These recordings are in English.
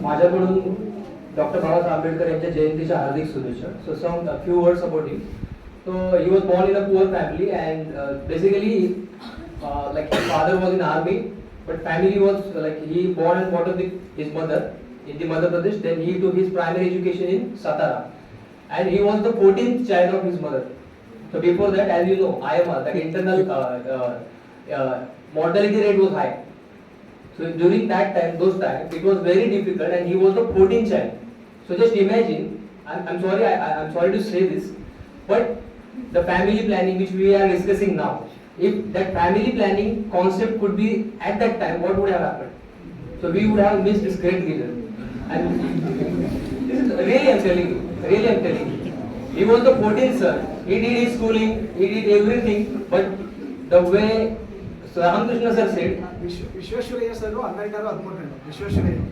माझ्याकडून डॉक्टर बाबासाहेब आंबेडकर यांच्या जयंतीच्या हार्दिक शुभेच्छा. So some a few words about him. So he was born in a poor family and basically like his father was in army, but family was like he born and brought up with his mother in the Madhya Pradesh. Then he took his primary education in Satara, and he was the 14th child of his mother. So before that, as you know, IMR, the internal mortality rate was high. So during that time, those times, it was very difficult, and he was the 14th child. So just imagine, I'm sorry, I'm sorry to say this, but the family planning which we are discussing now, if that family planning concept could be at that time, what would have happened? So we would have missed this great leader. And this is really, I'm telling you, he was the 14th son. He did his schooling, he did everything, but the way Ramakrishna sir said, Vishweshwaraya sir America admuttandu Vishweshwaraya.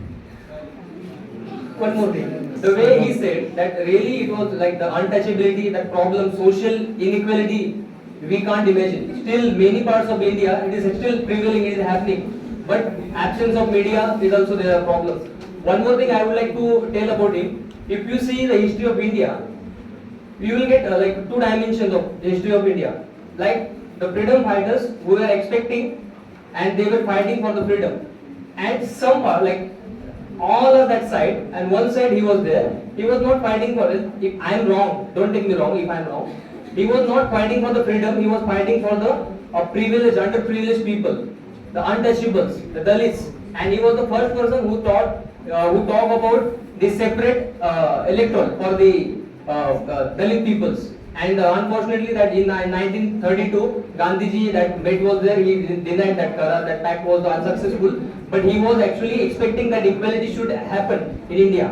One more thing, the way he said that really it was like the untouchability, that problem, social inequality, we can't imagine. Still many parts of India it is still prevailing, it is happening, but absence of media is also there are problems. One more thing I would like to tell about him. If you see the history of India, you will get like two dimensions of the history of India. Like the freedom fighters who were expecting and they were fighting for the freedom, and some are like all of that side, and one side he was there, he was not fighting for it. If I am wrong, don't take me wrong if I am wrong, he was not fighting for the freedom, he was fighting for the privileged, underprivileged people, the untouchables, the Dalits, and he was the first person who talked about the separate electoral for the Dalit peoples. And unfortunately that in 1932 Gandhiji, that bet was there, he denied that that pact was unsuccessful, but he was actually expecting that equality should happen in India.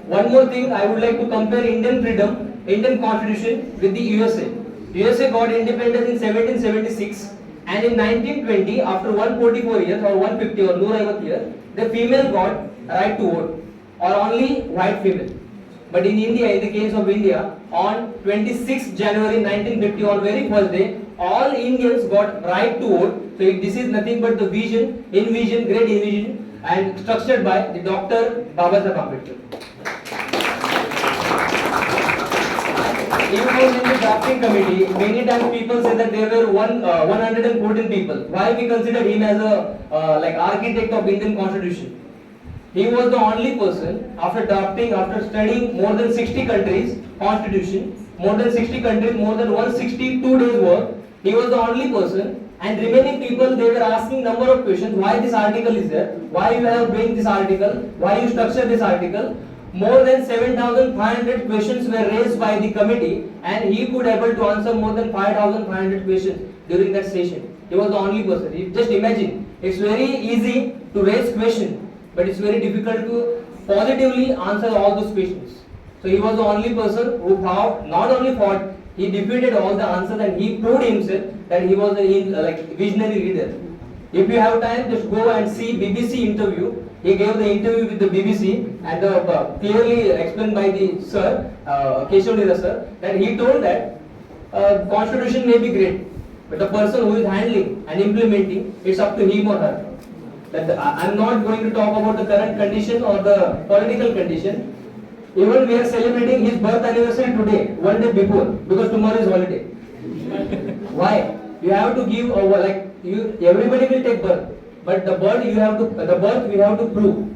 One more thing, I would like to compare Indian freedom, Indian constitution with the USA. USA got independence in 1776, and in 1920 after 144 years or 150 or 150 years, the female got right to vote, or only white female. But in India, in the case of India, on 26th January 1950, on very first day, all Indians got right to vote. So this is nothing but the vision, great envision, and structured by the Dr. Babasaheb Ambedkar. Even in the drafting committee, many times people say that there were 114 people. Why we consider him as a like architect of Indian Constitution? He was the only person after drafting, after studying more than 60 countries constitution, more than 60 countries, more than 162 days work. He was the only person, and remaining people, they were asking number of questions. Why this article is there? Why you have made this article? Why you structure this article? More than 7,500 questions were raised by the committee, and he could able to answer more than 5,500 questions during that session. He was the only person. Just imagine, it's very easy to raise questions, but it's very difficult to positively answer all those questions. So he was the only person who fought, not only fought, he defeated all the answers, and he proved himself that he was a like visionary leader. If you have time, just go and see BBC interview. He gave the interview with the BBC, and clearly explained by the sir, Keshav Nira sir, that he told that constitution may be great, but the person who is handling and implementing, it's up to him or her. That I'm not going to talk about the current condition or the political condition. Even we are celebrating his birth anniversary today, one day before, because tomorrow is holiday. Why? You have to give like you. Everybody will take birth, but the birth we have to prove.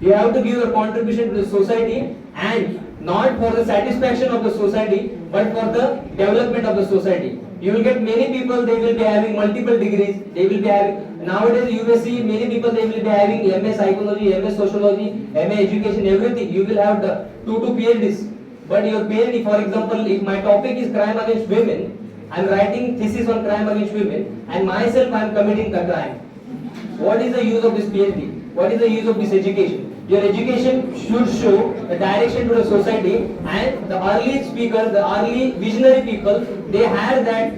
You have to give your contribution to the society, and not for the satisfaction of the society, but for the development of the society. You will get many people, they will be having multiple degrees, they will be having, nowadays you will see many people, they will be having MA psychology, MA sociology, MA education, everything. You will have the 2 PhDs. But your PhD, for example, if my topic is crime against women, I am writing thesis on crime against women, and myself I am committing the crime. What is the use of this PhD? What is the use of this education? Your education should show the direction to the society, and the early speakers, the early visionary people, they had that